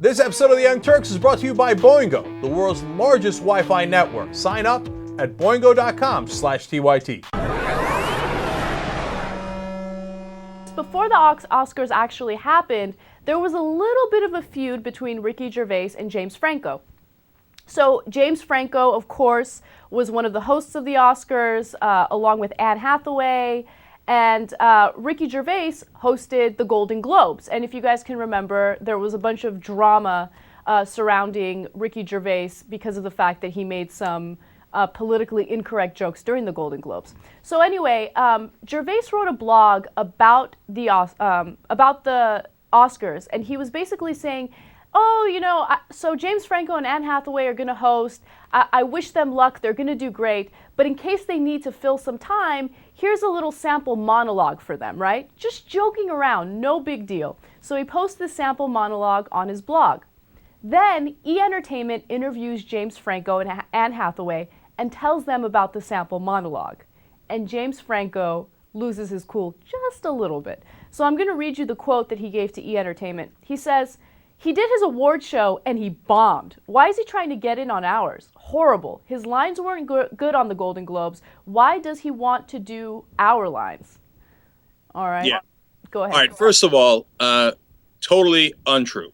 This episode of The Young Turks is brought to you by Boingo, the world's largest Wi-Fi network. Sign up at boingo.com/TYT. Before the Oscars actually happened, there was a little bit of a feud between Ricky Gervais and James Franco. So James Franco, of course, was one of the hosts of the Oscars, along with Anne Hathaway, and Ricky Gervais hosted the Golden Globes. And if you guys can remember, there was a bunch of drama surrounding Ricky Gervais because of the fact that he made some politically incorrect jokes during the Golden Globes. So anyway, Gervais wrote a blog about the Oscars, and he was basically saying, oh, you know, so James Franco and Anne Hathaway are going to host. I wish them luck. They're going to do great. But in case they need to fill some time, here's a little sample monologue for them, right? Just joking around, no big deal. So he posts this sample monologue on his blog. Then E! Entertainment interviews James Franco and Anne Hathaway and tells them about the sample monologue. And James Franco loses his cool just a little bit. So I'm going to read you the quote that he gave to E! Entertainment. He says, "He did his award show and he bombed. Why is he trying to get in on ours? Horrible. His lines weren't good on the Golden Globes. Why does he want to do our lines?" All right. Yeah. Go ahead. All right. First of all, totally untrue.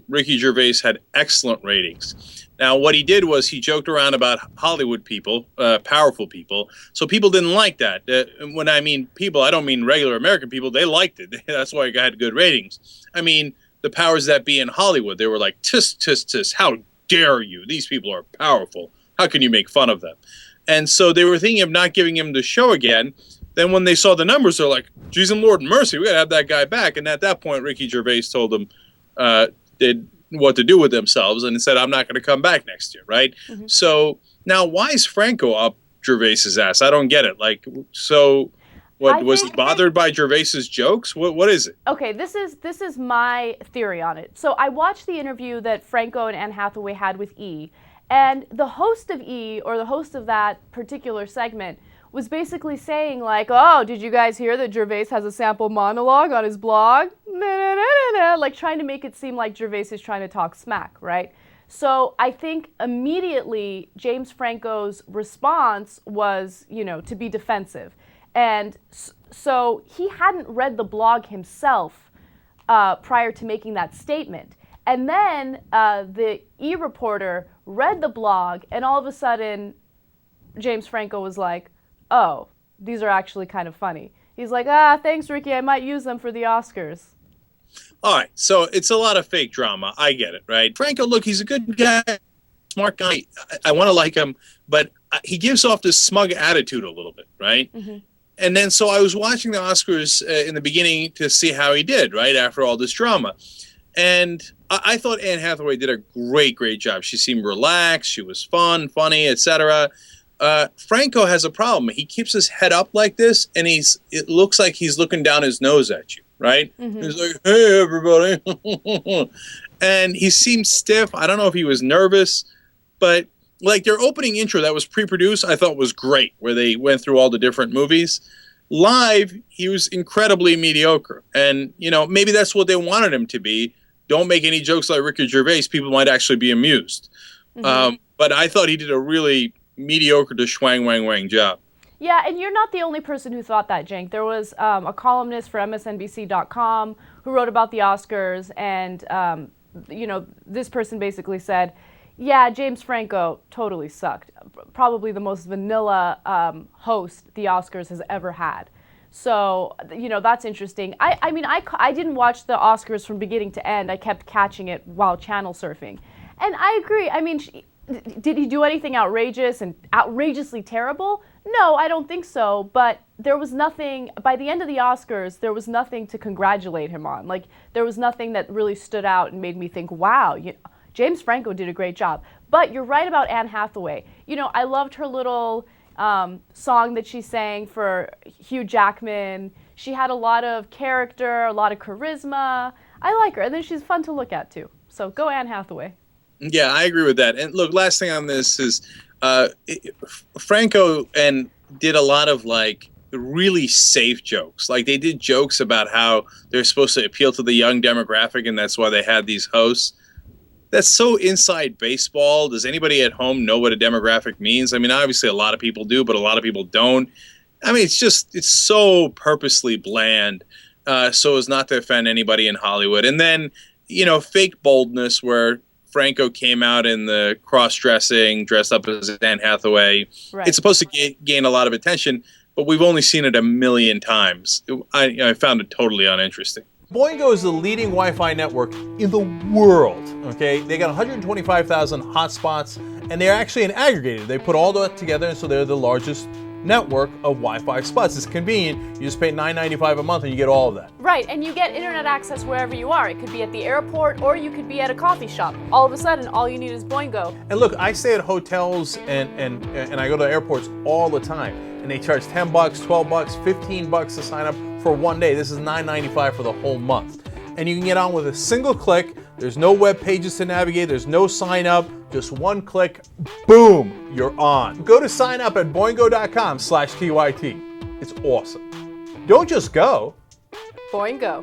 Ricky Gervais had excellent ratings. Now, what he did was he joked around about Hollywood people, powerful people. So people didn't like that. When I mean people, I don't mean regular American people. They liked it. That's why it had good ratings. I mean, the powers that be in Hollywood, they were like, tisk, tisk, tisk, how dare you? These people are powerful. How can you make fun of them? And so they were thinking of not giving him the show again. Then when they saw the numbers, they're like, geez, and Lord mercy, we got to have that guy back. And at that point, Ricky Gervais told them what to do with themselves and said, I'm not going to come back next year, right? Mm-hmm. So now why is Franco up Gervais's ass? I don't get it. Like, so... was he bothered by Gervais's jokes? What is it? Okay, this is my theory on it. So I watched the interview that Franco and Anne Hathaway had with E! And the host of E! or the host of that particular segment was basically saying like, oh, did you guys hear that Gervais has a sample monologue on his blog? Like trying to make it seem like Gervais is trying to talk smack, right? So I think immediately James Franco's response was, you know, to be defensive. And so he hadn't read the blog himself prior to making that statement. And then the E! reporter read the blog, and all of a sudden, James Franco was like, oh, these are actually kind of funny. He's like, thanks, Ricky, I might use them for the Oscars. All right, so it's a lot of fake drama. I get it, right? Franco, look, he's a good guy, smart guy. I want to like him, but he gives off this smug attitude a little bit, right? Mm-hmm. And then so I was watching the Oscars in the beginning to see how he did, right, after all this drama. And I thought Anne Hathaway did a great job. She seemed relaxed. She was funny, etc. Franco has a problem. He keeps his head up like this, and it looks like he's looking down his nose at you, right? Mm-hmm. He's like, hey, everybody. And he seemed stiff. I don't know if he was nervous, but like their opening intro that was pre-produced, I thought was great, where they went through all the different movies. Live, he was incredibly mediocre. And, you know, maybe that's what they wanted him to be. Don't make any jokes like Ricky Gervais. People might actually be amused. Mm-hmm. But I thought he did a really mediocre to schwang wang wang job. Yeah, and you're not the only person who thought that, Cenk. There was a columnist for MSNBC.com who wrote about the Oscars, and, you know, this person basically said, yeah, James Franco totally sucked. Probably the most vanilla host the Oscars has ever had. So, you know, that's interesting. I mean, I didn't watch the Oscars from beginning to end. I kept catching it while channel surfing. And I agree. I mean, did he do anything outrageous and outrageously terrible? No, I don't think so. But there was nothing, by the end of the Oscars, there was nothing to congratulate him on. Like, there was nothing that really stood out and made me think, wow, James Franco did a great job. But you're right about Anne Hathaway. You know, I loved her little song that she sang for Hugh Jackman. She had a lot of character, a lot of charisma. I like her, and then she's fun to look at too. So go Anne Hathaway. Yeah, I agree with that. And look, last thing on this is Franco and did a lot of like really safe jokes. Like they did jokes about how they're supposed to appeal to the young demographic, and that's why they had these hosts. that's so inside baseball. Does anybody at home know what a demographic means? I mean, obviously a lot of people do, but a lot of people don't. I mean, it's so purposely bland, so as not to offend anybody in Hollywood. And then, fake boldness where Franco came out in the cross-dressing, dressed up as Anne Hathaway. Right. It's supposed to gain a lot of attention, but we've only seen it a million times. I found it totally uninteresting. Boingo is the leading Wi-Fi network in the world, okay? They got 125,000 hotspots, and they're actually an aggregator. They put all that together, and so they're the largest network of Wi-Fi spots. It's convenient. You just pay $9.95 a month and you get all of that. Right, and you get internet access wherever you are. It could be at the airport or you could be at a coffee shop. All of a sudden, all you need is Boingo. And look, I stay at hotels and I go to airports all the time, and they charge $10, $12, $15 to sign up for one day. This is $9.95 for the whole month. And you can get on with a single click. There's no web pages to navigate. There's no sign up. Just one click, boom, you're on. Go to sign up at boingo.com/TYT. It's awesome. Don't just go. Boingo.